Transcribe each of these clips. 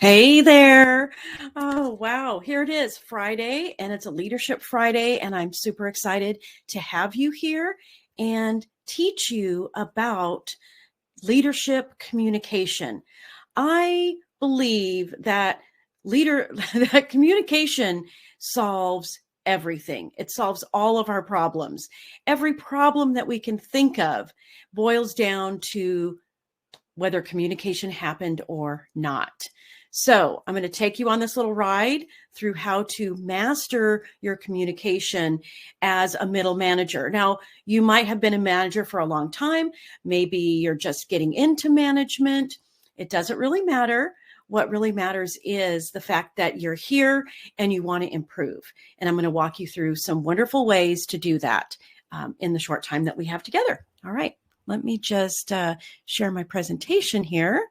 Hey there. Oh, wow. Here it is, Friday, and it's a Leadership Friday, and I'm super excited to have you here and teach you about leadership communication. I believe that that communication solves everything. It solves all of our problems. Every problem that we can think of boils down to whether communication happened or not. So I'm going to take you on this little ride through how to master your communication as a middle manager. Now, you might have been a manager for a long time. Maybe you're just getting into management. It doesn't really matter. What really matters is the fact that you're here and you want to improve. And I'm going to walk you through some wonderful ways to do that in the short time that we have together. All right. Let me just share my presentation here.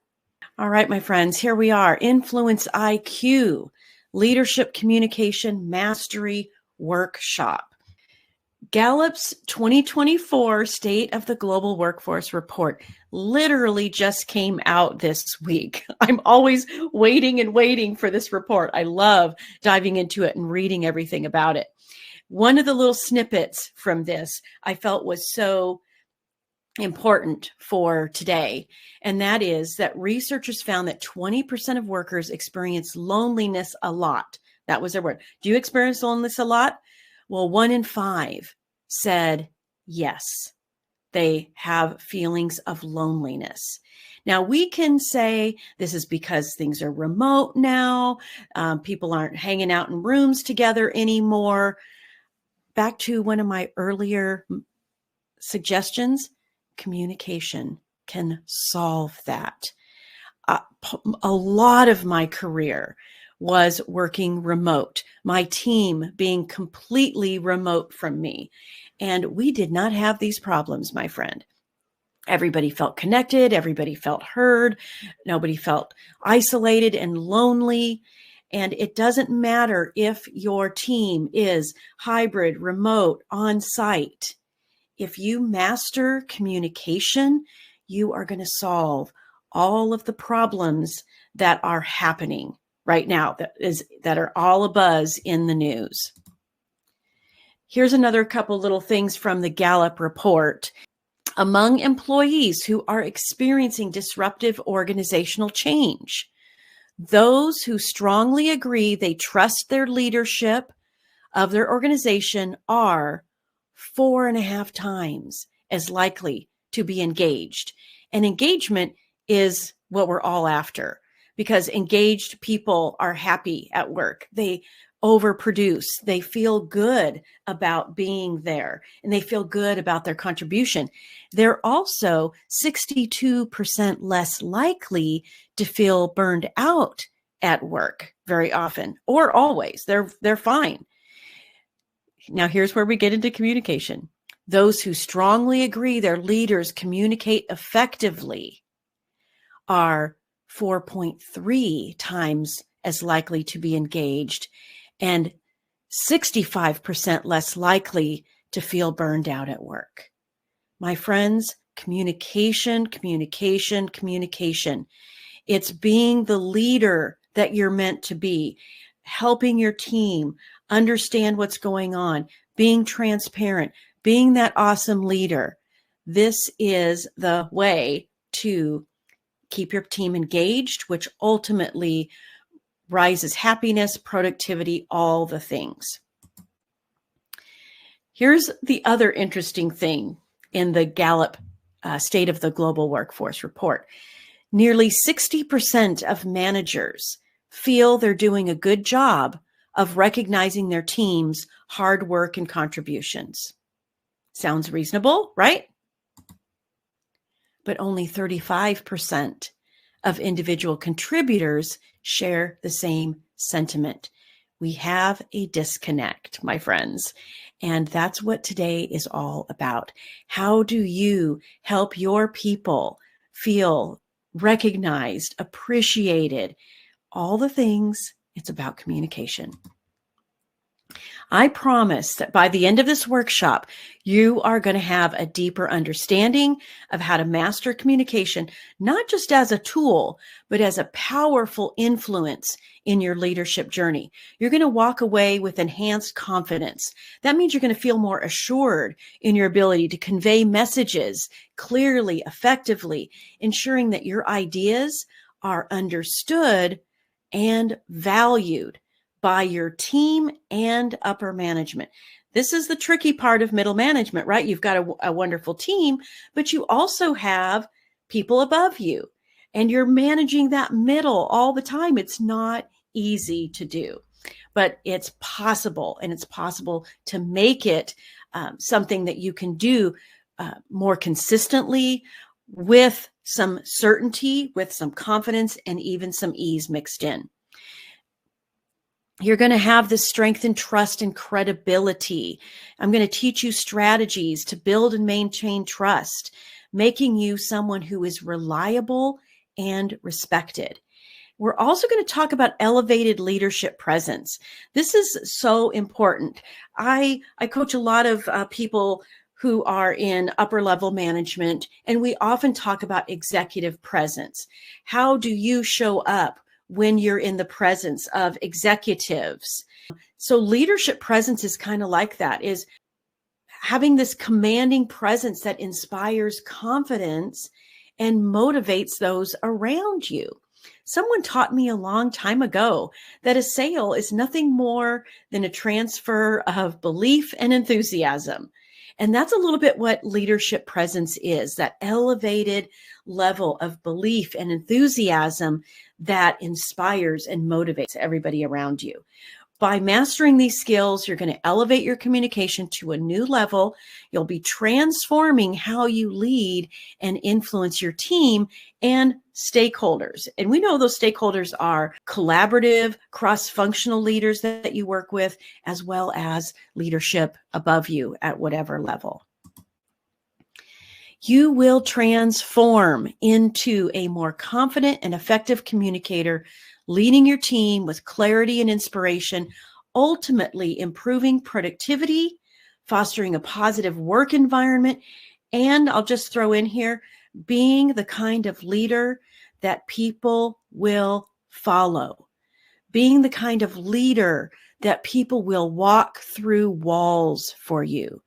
All right, my friends, here we are. Influence IQ, Leadership Communication Mastery Workshop. Gallup's 2024 State of the Global Workforce Report literally just came out this week. I'm always waiting for this report. I love diving into it and reading everything about it. One of the little snippets from this I felt was so important for today, and that is that researchers found that 20% of workers experience loneliness a lot. That was their word. Do you experience loneliness a lot? Well, 1 in 5 said yes, they have feelings of loneliness. Now, we can say this is because things are remote now. People aren't hanging out in rooms together anymore. Back to one of my earlier suggestions, communication can solve that. A lot of my career was working remote, my team being completely remote from me. And we did not have these problems, my friend. Everybody felt connected. Everybody felt heard. Nobody felt isolated and lonely. And it doesn't matter if your team is hybrid, remote, on-site. If you master communication, you are going to solve all of the problems that are happening right now, that are all abuzz in the news. Here's another couple little things from the Gallup report. Among employees who are experiencing disruptive organizational change, those who strongly agree they trust their leadership of their organization are 4.5 times as likely to be engaged. And engagement is what we're all after, because engaged people are happy at work. They overproduce. They feel good about being there, and they feel good about their contribution. They're also 62% less likely to feel burned out at work very often or always. They're fine. Now, here's where we get into communication. Those who strongly agree their leaders communicate effectively are 4.3 times as likely to be engaged and 65% less likely to feel burned out at work. My friends, communication. It's being the leader that you're meant to be, helping your team understand what's going on, being transparent, being that awesome leader. This is the way to keep your team engaged, which ultimately rises happiness, productivity, all the things. Here's the other interesting thing in the Gallup State of the Global Workforce report. Nearly 60% of managers feel they're doing a good job of recognizing their team's hard work and contributions. Sounds reasonable, right? But only 35% of individual contributors share the same sentiment. We have a disconnect, my friends, and that's what today is all about. How do you help your people feel recognized, appreciated, all the things? It's about communication. I promise that by the end of this workshop, you are going to have a deeper understanding of how to master communication, not just as a tool, but as a powerful influence in your leadership journey. You're going to walk away with enhanced confidence. That means you're going to feel more assured in your ability to convey messages clearly, effectively, ensuring that your ideas are understood and valued by your team and upper management. This is the tricky part of middle management, right? You've got a wonderful team, but you also have people above you, and you're managing that middle all the time. It's not easy to do, but it's possible, and it's possible to make it something that you can do more consistently, with some certainty, with some confidence, and even some ease mixed in. You're going to have this strength and trust and credibility. I'm going to teach you strategies to build and maintain trust, making you someone who is reliable and respected. We're also going to talk about elevated leadership presence. This is so important. I coach a lot of people who are in upper level management, and we often talk about executive presence. How do you show up when you're in the presence of executives? So leadership presence is kind of like that, is having this commanding presence that inspires confidence and motivates those around you. Someone taught me a long time ago that a sale is nothing more than a transfer of belief and enthusiasm. And that's a little bit what leadership presence is, that elevated level of belief and enthusiasm that inspires and motivates everybody around you. By mastering these skills, you're going to elevate your communication to a new level. You'll be transforming how you lead and influence your team and stakeholders. And we know those stakeholders are collaborative, cross-functional leaders that you work with, as well as leadership above you at whatever level. You will transform into a more confident and effective communicator, leading your team with clarity and inspiration, ultimately improving productivity, fostering a positive work environment, and I'll just throw in here, being the kind of leader that people will follow, being the kind of leader that people will walk through walls for you.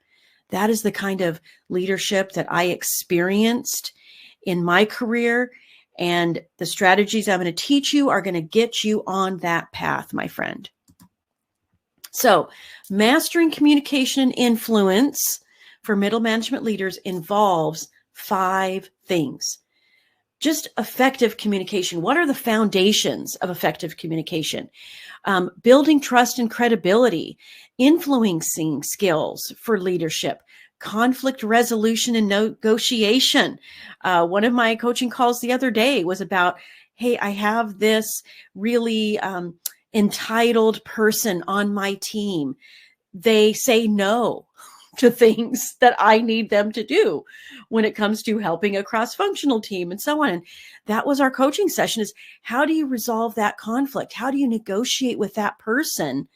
That is the kind of leadership that I experienced in my career. And the strategies I'm going to teach you are going to get you on that path, my friend. So, mastering communication and influence for middle management leaders involves 5 things. Just effective communication. What are the foundations of effective communication? Building trust and credibility, influencing skills for leadership, conflict resolution and negotiation. One of my coaching calls the other day was about, hey, I have this really entitled person on my team. They say no to things that I need them to do when it comes to helping a cross-functional team and so on. And that was our coaching session, is how do you resolve that conflict? How do you negotiate with that person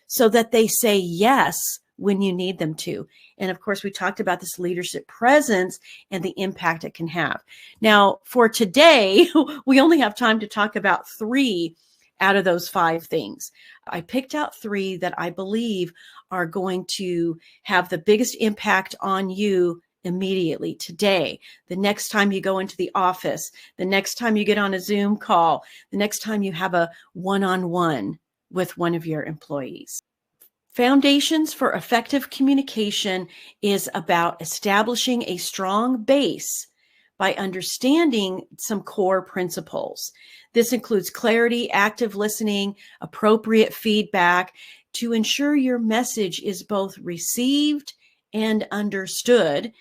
so that they say yes when you need them to? And of course, we talked about this leadership presence and the impact it can have. Now, for today, we only have time to talk about 3 out of those 5 things. I picked out 3 that I believe are going to have the biggest impact on you immediately today, the next time you go into the office, the next time you get on a Zoom call, the next time you have a one-on-one with one of your employees. Foundations for effective communication is about establishing a strong base by understanding some core principles. This includes clarity, active listening, appropriate feedback to ensure your message is both received and understood,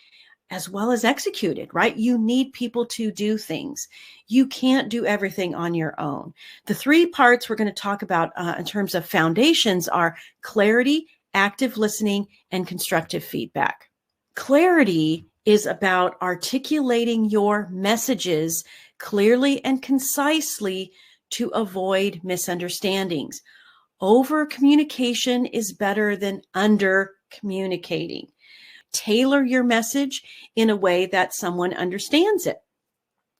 as well as executed, right? You need people to do things. You can't do everything on your own. The 3 parts we're going to talk about in terms of foundations are clarity, active listening, and constructive feedback. Clarity is about articulating your messages clearly and concisely to avoid misunderstandings. Over communication is better than under communicating. Tailor your message in a way that someone understands it.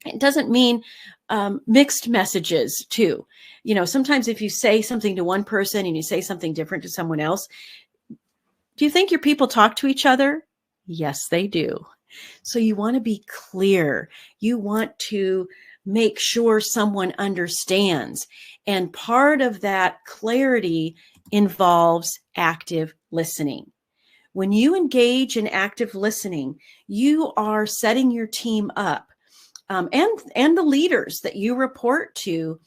It doesn't mean mixed messages too. Sometimes if you say something to one person and you say something different to someone else, do you think your people talk to each other? Yes, they do. So you want to be clear. You want to make sure someone understands. And part of that clarity involves active listening. When you engage in active listening, you are setting your team up, and the leaders that you report to,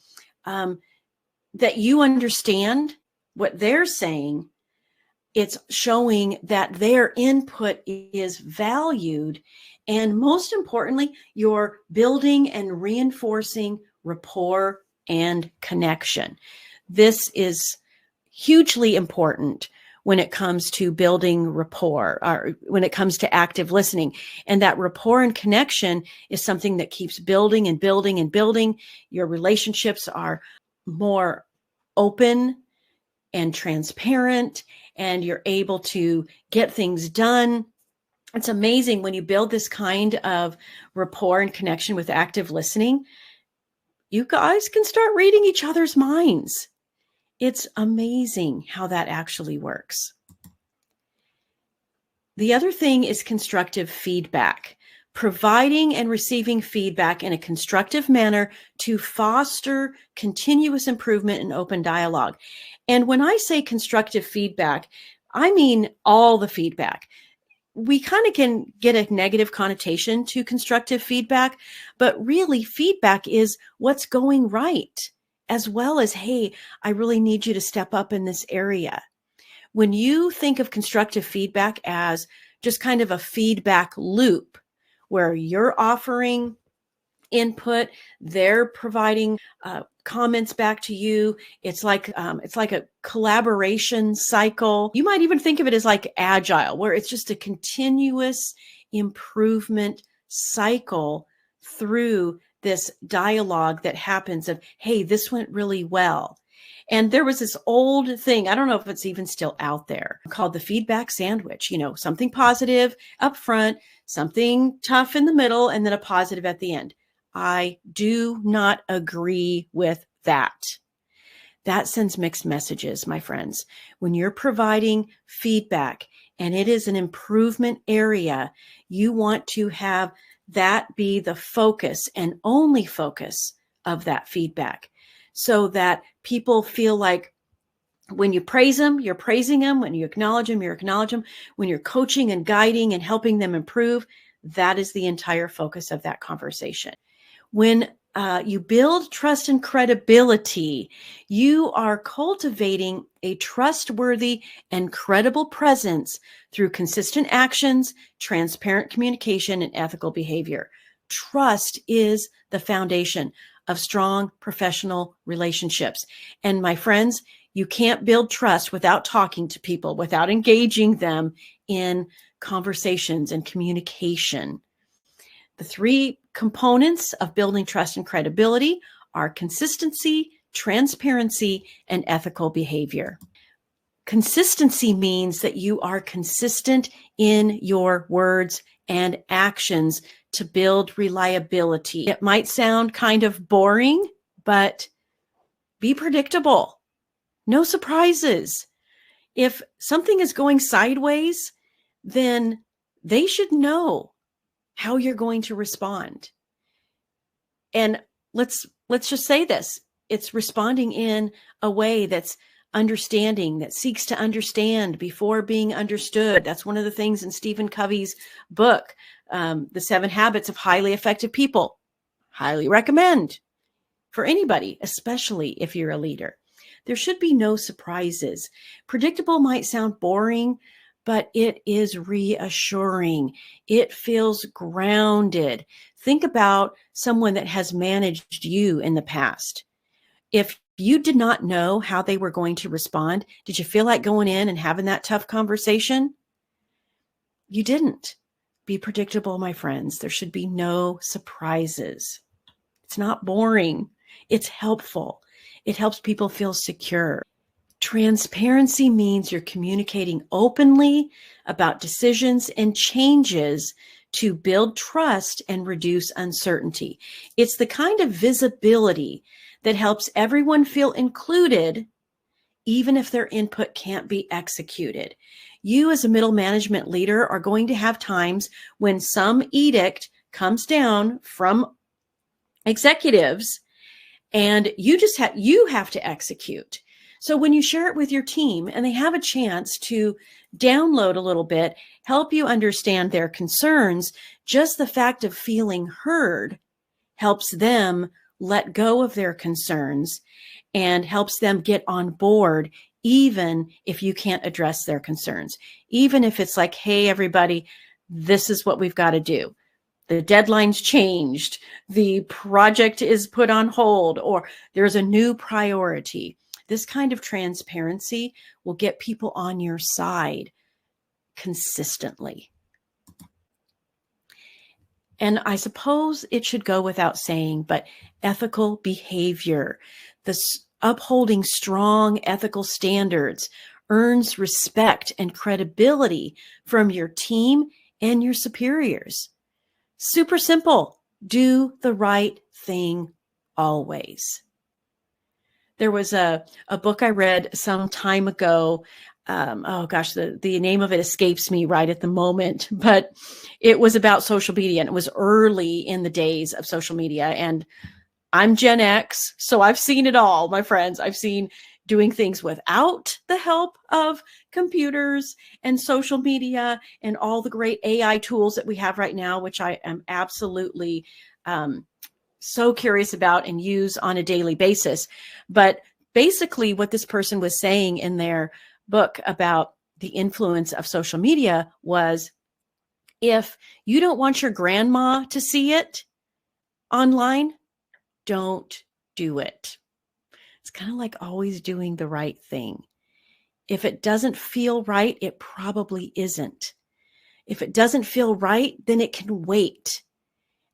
that you understand what they're saying. It's showing that their input is valued. And most importantly, you're building and reinforcing rapport and connection. This is hugely important when it comes to building rapport, or when it comes to active listening. And that rapport and connection is something that keeps building and building and building. Your relationships are more open and transparent, and you're able to get things done. It's amazing when you build this kind of rapport and connection with active listening. You guys can start reading each other's minds. It's amazing how that actually works. The other thing is constructive feedback. Providing and receiving feedback in a constructive manner to foster continuous improvement and open dialogue. And when I say constructive feedback, I mean all the feedback. We kind of can get a negative connotation to constructive feedback, but really feedback is what's going right, as well as, hey, I really need you to step up in this area. When you think of constructive feedback as just kind of a feedback loop, where you're offering input, they're providing comments back to you. It's like a collaboration cycle. You might even think of it as like agile, where it's just a continuous improvement cycle through this dialogue that happens of, hey, this went really well. And there was this old thing, I don't know if it's even still out there, called the feedback sandwich. Something positive up front, something tough in the middle, and then a positive at the end. I do not agree with that. That sends mixed messages, my friends. When you're providing feedback and it is an improvement area, you want to have that be the focus and only focus of that feedback, so that people feel like when you praise them, you're praising them. When you acknowledge them, you're acknowledging them. When you're coaching and guiding and helping them improve, that is the entire focus of that conversation. When you build trust and credibility, you are cultivating a trustworthy and credible presence through consistent actions, transparent communication, and ethical behavior. Trust is the foundation of strong professional relationships. And my friends, you can't build trust without talking to people, without engaging them in conversations and communication. The three components of building trust and credibility are consistency, transparency, and ethical behavior. Consistency means that you are consistent in your words and actions to build reliability. It might sound kind of boring, but be predictable. No surprises. If something is going sideways, then they should know how you're going to respond. And let's just say this. It's responding in a way that's understanding, that seeks to understand before being understood. That's one of the things in Stephen Covey's book, The 7 Habits of Highly Effective People. Highly recommend for anybody, especially if you're a leader. There should be no surprises. Predictable might sound boring, but it is reassuring. It feels grounded. Think about someone that has managed you in the past. If you did not know how they were going to respond, did you feel like going in and having that tough conversation? You didn't. Be predictable, my friends. There should be no surprises. It's not boring. It's helpful. It helps people feel secure. Transparency means you're communicating openly about decisions and changes to build trust and reduce uncertainty. It's the kind of visibility that helps everyone feel included, even if their input can't be executed. You, as a middle management leader, are going to have times when some edict comes down from executives and you have to execute. So when you share it with your team and they have a chance to download a little bit, help you understand their concerns, just the fact of feeling heard helps them let go of their concerns and helps them get on board, even if you can't address their concerns. Even if it's like, hey, everybody, this is what we've got to do. The deadline's changed, the project is put on hold, or there's a new priority. This kind of transparency will get people on your side consistently. And I suppose it should go without saying, but ethical behavior, upholding strong ethical standards, earns respect and credibility from your team and your superiors. Super simple. Do the right thing always. There was a book I read some time ago. The name of it escapes me right at the moment, but it was about social media, and it was early in the days of social media. And I'm Gen X, so I've seen it all, my friends. I've seen doing things without the help of computers and social media and all the great AI tools that we have right now, which I am absolutely so curious about and use on a daily basis. But basically what this person was saying in their book about the influence of social media was, if you don't want your grandma to see it online, don't do it. It's kind of like always doing the right thing. If it doesn't feel right, it probably isn't. If it doesn't feel right, then it can wait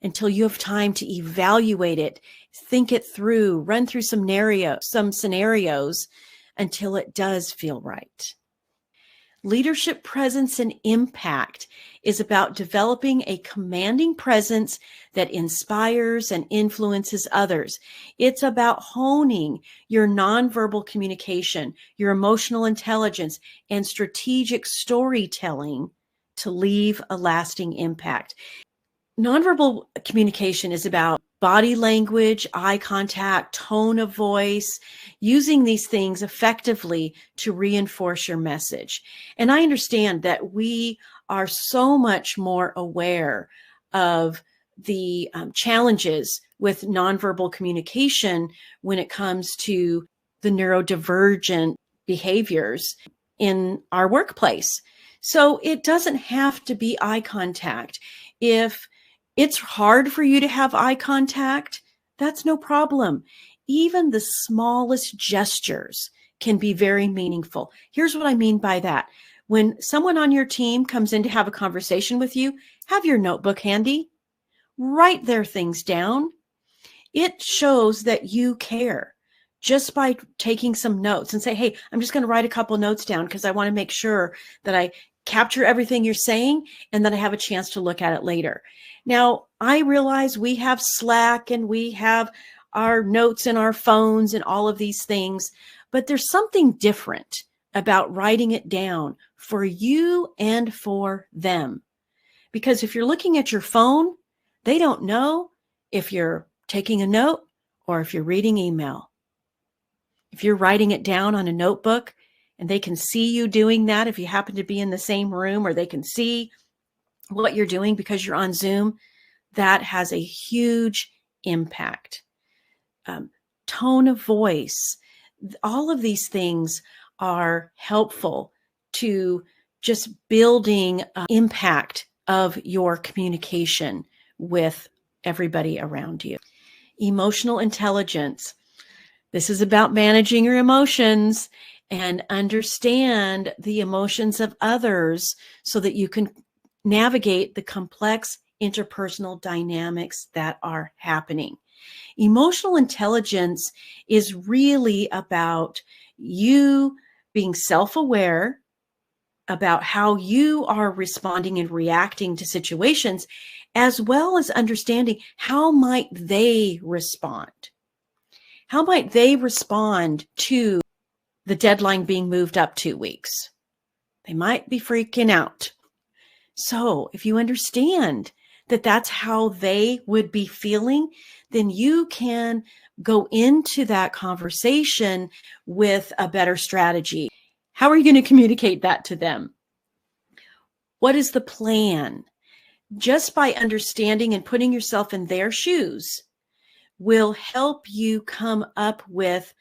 until you have time to evaluate it, think it through, run through some scenarios until it does feel right. Leadership presence and impact is about developing a commanding presence that inspires and influences others. It's about honing your nonverbal communication, your emotional intelligence, and strategic storytelling to leave a lasting impact. Nonverbal communication is about body language, eye contact, tone of voice, using these things effectively to reinforce your message. And I understand that we are so much more aware of the challenges with nonverbal communication when it comes to the neurodivergent behaviors in our workplace. So it doesn't have to be eye contact. If it's hard for you to have eye contact, that's no problem. Even the smallest gestures can be very meaningful. Here's what I mean by that. When someone on your team comes in to have a conversation with you, have your notebook handy. Write their things down. It shows that you care just by taking some notes and say, hey, I'm just going to write a couple notes down because I want to make sure that I capture everything you're saying and then I have a chance to look at it later. Now, I realize we have Slack and we have our notes in our phones and all of these things, but there's something different about writing it down for you and for them. Because if you're looking at your phone, they don't know if you're taking a note or if you're reading email. If you're writing it down on a notebook and they can see you doing that, if you happen to be in the same room, or they can see what you're doing because you're on Zoom, that has a huge impact. Tone of voice, all of these things are helpful to just building impact of your communication with everybody around you. Emotional intelligence. This is about managing your emotions and understand the emotions of others so that you can navigate the complex interpersonal dynamics that are happening. Emotional intelligence is really about you being self-aware about how you are responding and reacting to situations, as well as understanding how might they respond. How might they respond to the deadline being moved up 2 weeks? They might be freaking out. So if you understand that that's how they would be feeling, then you can go into that conversation with a better strategy. How are you going to communicate that to them? What is the plan? Just by understanding and putting yourself in their shoes will help you come up with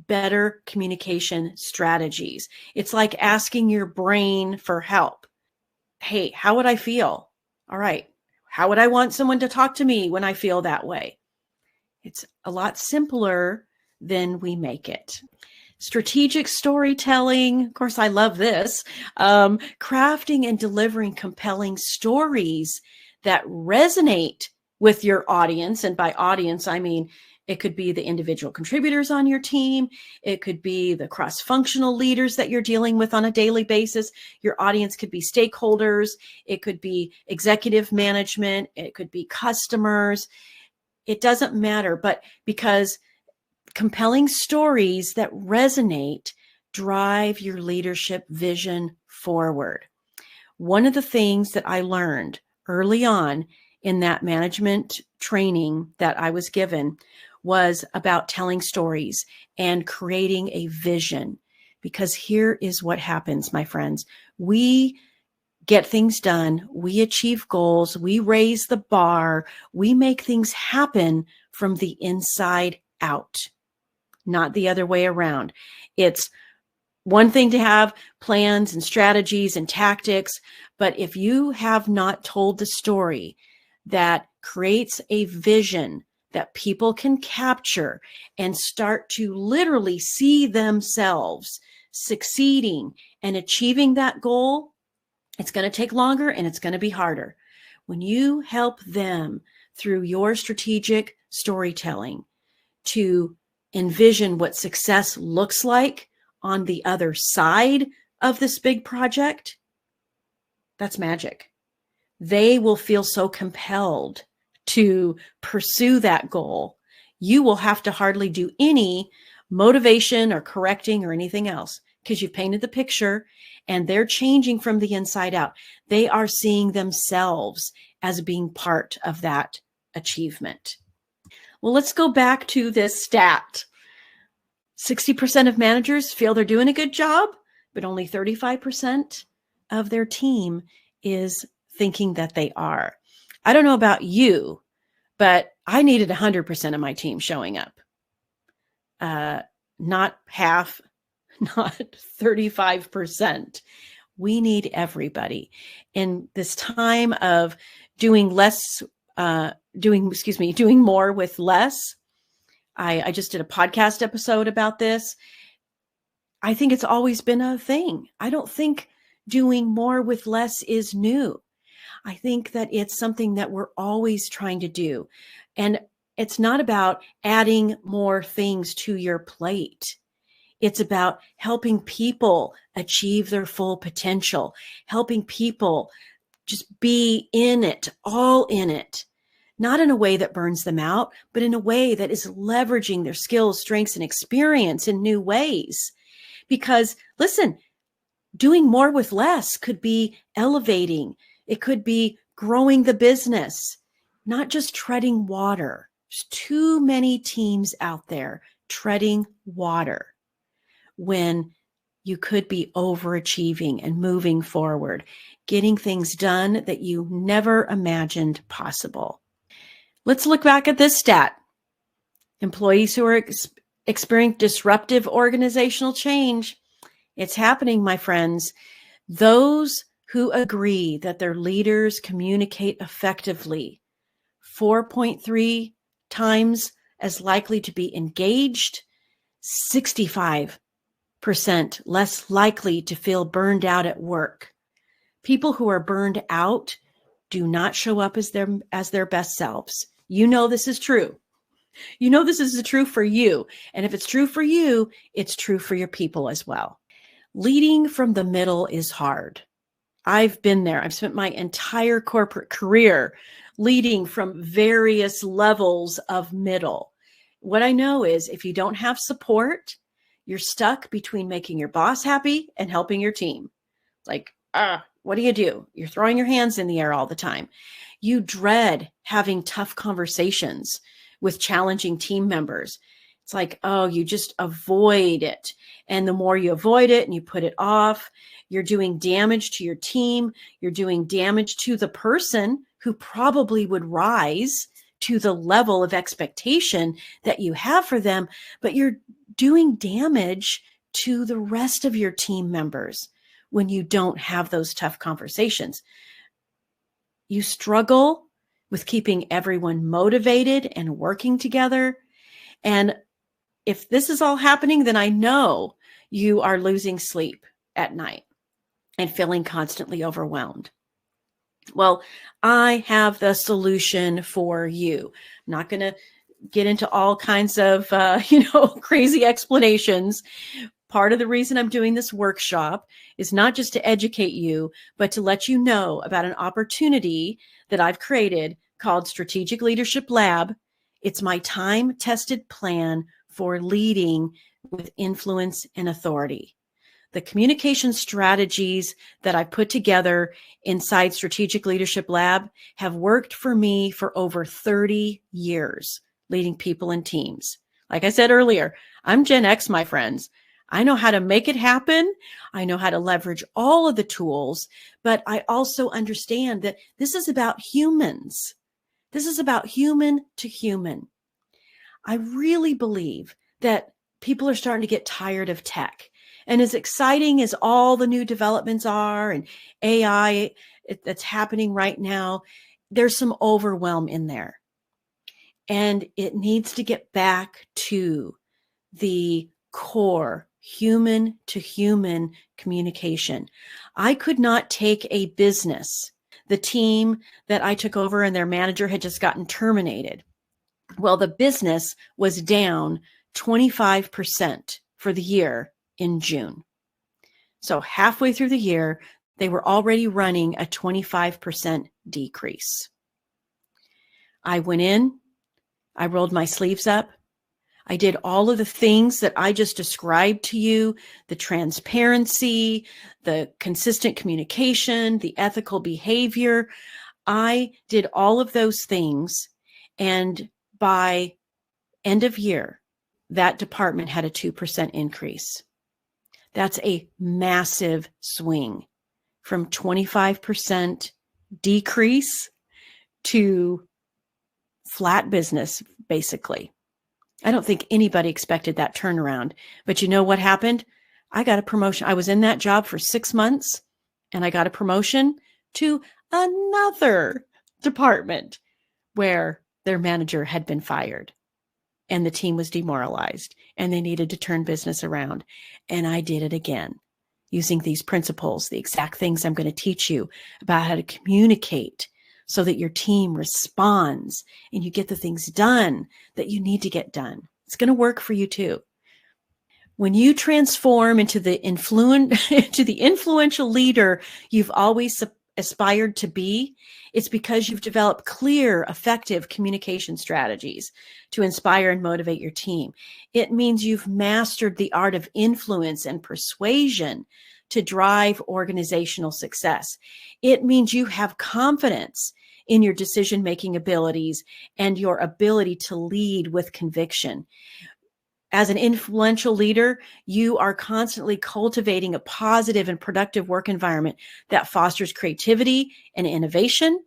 better communication strategies. It's like asking your brain for help. Hey, how would I feel? All right. How would I want someone to talk to me when I feel that way? It's a lot simpler than we make it. Strategic storytelling. Of course, I love this. Crafting and delivering compelling stories that resonate with your audience. And by audience, I mean, it could be the individual contributors on your team. It could be the cross-functional leaders that you're dealing with on a daily basis. Your audience could be stakeholders. It could be executive management. It could be customers. It doesn't matter, but because compelling stories that resonate drive your leadership vision forward. One of the things that I learned early on in that management training that I was given was about telling stories and creating a vision. Because here is what happens, my friends. We get things done. We achieve goals. We raise the bar. We make things happen from the inside out, not the other way around. It's one thing to have plans and strategies and tactics, but if you have not told the story that creates a vision that people can capture and start to literally see themselves succeeding and achieving that goal, it's going to take longer and it's going to be harder. When you help them through your strategic storytelling to envision what success looks like on the other side of this big project, that's magic. They will feel so compelled to pursue that goal. You will have to hardly do any motivation or correcting or anything else because you've painted the picture and they're changing from the inside out. They are seeing themselves as being part of that achievement. Well, let's go back to this stat. 60% of managers feel they're doing a good job, but only 35% of their team is thinking that they are. I don't know about you, but I needed 100% of my team showing up. Not half, not 35%. We need everybody. In this time of doing more with less, I just did a podcast episode about this. I think it's always been a thing. I don't think doing more with less is new. I think that it's something that we're always trying to do. And it's not about adding more things to your plate. It's about helping people achieve their full potential, helping people just be in it, all in it. Not in a way that burns them out, but in a way that is leveraging their skills, strengths, and experience in new ways. Because listen, doing more with less could be elevating. It could be growing the business, not just treading water. There's too many teams out there treading water when you could be overachieving and moving forward, getting things done that you never imagined possible. Let's look back at this stat. Employees who are experiencing disruptive organizational change. It's happening, my friends. Those who agree that their leaders communicate effectively, 4.3 times as likely to be engaged, 65% less likely to feel burned out at work. People who are burned out do not show up as their best selves. You know this is true. You know, this is true for you. And if it's true for you, it's true for your people as well. Leading from the middle is hard. I've been there. I've spent my entire corporate career leading from various levels of middle. What I know is if you don't have support, you're stuck between making your boss happy and helping your team. Like, what do? You're throwing your hands in the air all the time. You dread having tough conversations with challenging team members. It's like, you just avoid it. And the more you avoid it and you put it off, you're doing damage to your team. You're doing damage to the person who probably would rise to the level of expectation that you have for them, but you're doing damage to the rest of your team members when you don't have those tough conversations. You struggle with keeping everyone motivated and working together. And if this is all happening, then I know you are losing sleep at night and feeling constantly overwhelmed. Well, I have the solution for you. I'm not going to get into all kinds of, crazy explanations. Part of the reason I'm doing this workshop is not just to educate you, but to let you know about an opportunity that I've created called Strategic Leadership Lab. It's my time-tested plan for leading with influence and authority. The communication strategies that I put together inside Strategic Leadership Lab have worked for me for over 30 years, leading people and teams. Like I said earlier, I'm Gen X, my friends. I know how to make it happen. I know how to leverage all of the tools, but I also understand that this is about humans. This is about human to human. I really believe that people are starting to get tired of tech. And as exciting as all the new developments are and AI that's happening right now, there's some overwhelm in there. And it needs to get back to the core human to human communication. I could not take a business, the team that I took over and their manager had just gotten terminated. Well, the business was down 25% for the year in June. So halfway through the year, they were already running a 25% decrease. I went in, I rolled my sleeves up. I did all of the things that I just described to you, the transparency, the consistent communication, the ethical behavior. I did all of those things. And by end of year, that department had a 2% increase. That's a massive swing from 25% decrease to flat business, basically. I don't think anybody expected that turnaround. But you know what happened? I got a promotion. I was in that job for 6 months and I got a promotion to another department where their manager had been fired and the team was demoralized and they needed to turn business around. And I did it again using these principles, the exact things I'm going to teach you about how to communicate so that your team responds and you get the things done that you need to get done. It's going to work for you too. When you transform into the influential leader you've always aspired to be, it's because you've developed clear, effective communication strategies to inspire and motivate your team. It means you've mastered the art of influence and persuasion to drive organizational success. It means you have confidence in your decision-making abilities and your ability to lead with conviction. As an influential leader, you are constantly cultivating a positive and productive work environment that fosters creativity and innovation.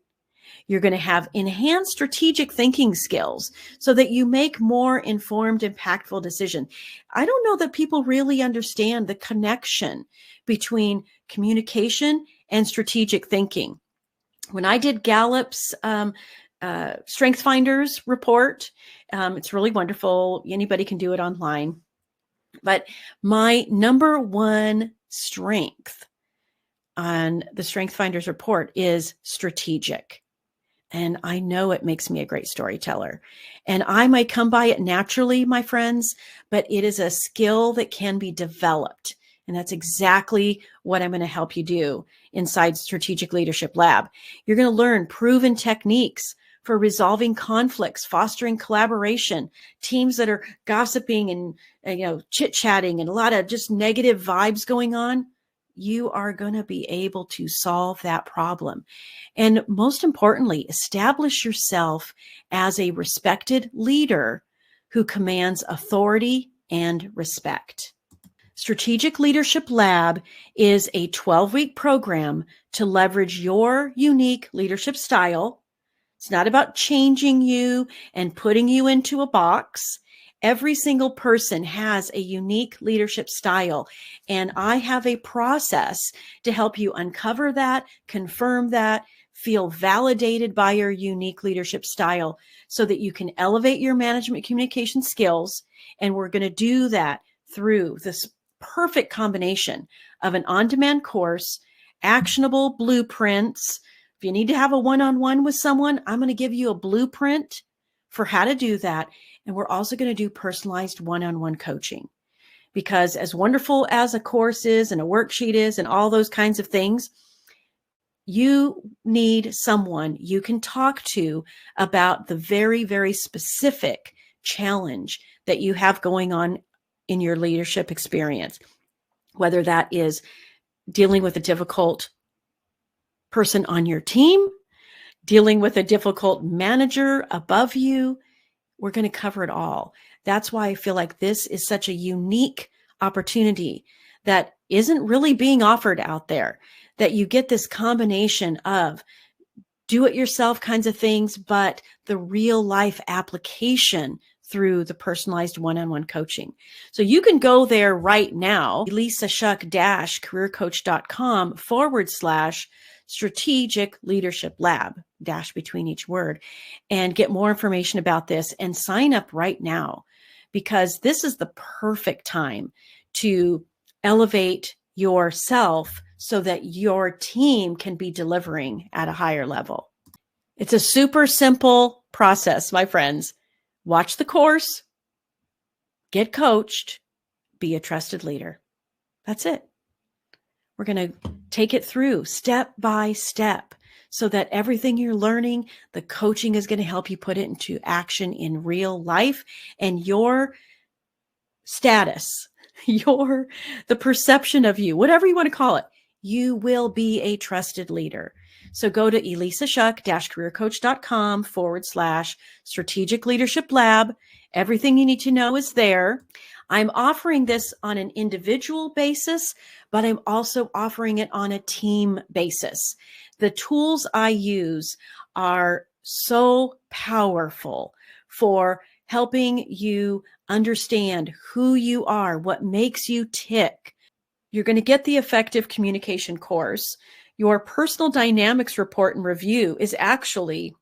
You're going to have enhanced strategic thinking skills so that you make more informed, impactful decisions. I don't know that people really understand the connection between communication and strategic thinking. When I did Gallup's Strength Finders report, it's really wonderful. Anybody can do it online. But my number one strength on the Strength Finders report is strategic. And I know it makes me a great storyteller. And I might come by it naturally, my friends, but it is a skill that can be developed. And that's exactly what I'm going to help you do inside Strategic Leadership Lab. You're going to learn proven techniques for resolving conflicts, fostering collaboration, teams that are gossiping and chit-chatting and a lot of just negative vibes going on. You are going to be able to solve that problem. And most importantly, establish yourself as a respected leader who commands authority and respect. Strategic Leadership Lab is a 12-week program to leverage your unique leadership style. It's not about changing you and putting you into a box. Every single person has a unique leadership style, and I have a process to help you uncover that, confirm that, feel validated by your unique leadership style so that you can elevate your management communication skills. And we're going to do that through this perfect combination of an on-demand course, actionable blueprints. If you need to have a one-on-one with someone, I'm going to give you a blueprint for how to do that. And we're also going to do personalized one-on-one coaching, because as wonderful as a course is and a worksheet is and all those kinds of things, you need someone you can talk to about the very, very specific challenge that you have going on in your leadership experience, whether that is dealing with a difficult person on your team, dealing with a difficult manager above you. We're going to cover it all. That's why I feel like this is such a unique opportunity that isn't really being offered out there, that you get this combination of do-it-yourself kinds of things, but the real life application through the personalized one-on-one coaching. So you can go there right now, ElissaShuck-careercoach.com/strategic leadership lab, dash between each word, and get more information about this and sign up right now, because this is the perfect time to elevate yourself so that your team can be delivering at a higher level. It's a super simple process, my friends. Watch the course, get coached, be a trusted leader. That's it. We're going to take it through step by step so that everything you're learning, the coaching is going to help you put it into action in real life, and your status, the perception of you, whatever you want to call it, you will be a trusted leader. So go to ElissaShuck-careercoach.com/strategic leadership lab. Everything you need to know is there. I'm offering this on an individual basis, but I'm also offering it on a team basis. The tools I use are so powerful for helping you understand who you are, what makes you tick. You're going to get the effective communication course. Your personal dynamics report and review is actually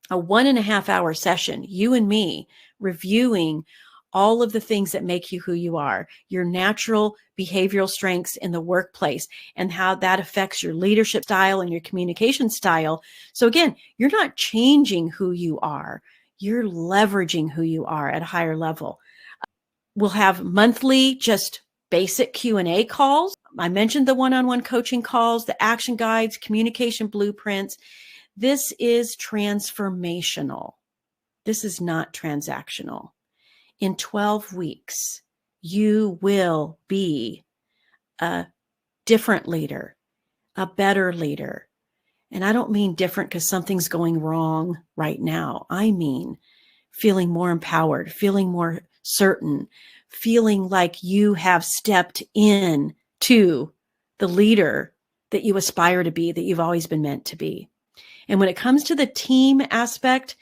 a 1.5-hour session, you and me reviewing all of the things that make you who you are, your natural behavioral strengths in the workplace, and how that affects your leadership style and your communication style. So again, you're not changing who you are, you're leveraging who you are at a higher level. We'll have monthly, just basic Q&A calls. I mentioned the one-on-one coaching calls, the action guides, communication blueprints. This is transformational. This is not transactional. In 12 weeks, you will be a different leader, a better leader. And I don't mean different because something's going wrong right now. I mean feeling more empowered, feeling more certain, feeling like you have stepped in to the leader that you aspire to be, that you've always been meant to be. And when it comes to the team aspect,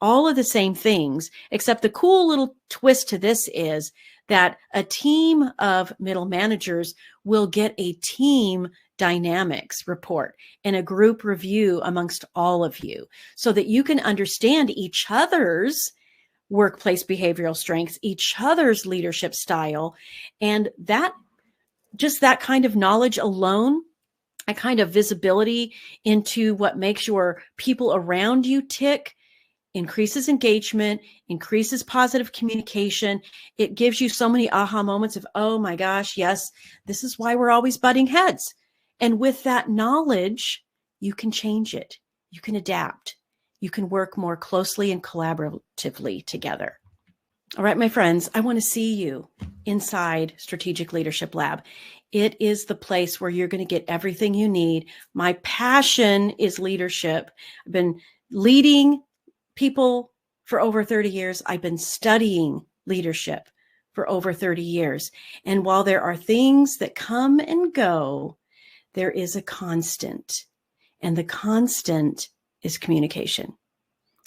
all of the same things, except the cool little twist to this is that a team of middle managers will get a team dynamics report and a group review amongst all of you so that you can understand each other's workplace behavioral strengths, each other's leadership style. And that, just that kind of knowledge alone a kind of visibility into what makes your people around you tick, increases engagement, increases positive communication. It gives you so many aha moments of, oh my gosh, yes, this is why we're always butting heads. And with that knowledge, you can change it. You can adapt. You can work more closely and collaboratively together. All right, my friends, I want to see you inside Strategic Leadership Lab. It is the place where you're going to get everything you need. My passion is leadership. I've been leading people for over 30 years. I've been studying leadership for over 30 years. And while there are things that come and go, there is a constant. And the constant is communication.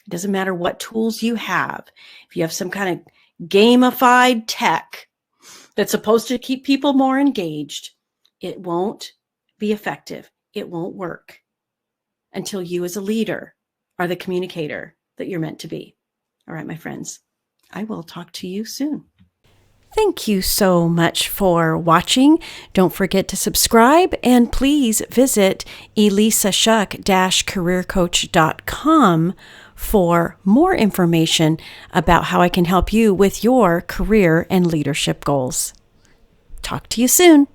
It doesn't matter what tools you have. If you have some kind of gamified tech that's supposed to keep people more engaged, it won't be effective. It won't work until you as a leader are the communicator that you're meant to be. All right, my friends, I will talk to you soon. Thank you so much for watching. Don't forget to subscribe, and please visit elissashuck-careercoach.com for more information about how I can help you with your career and leadership goals. Talk to you soon.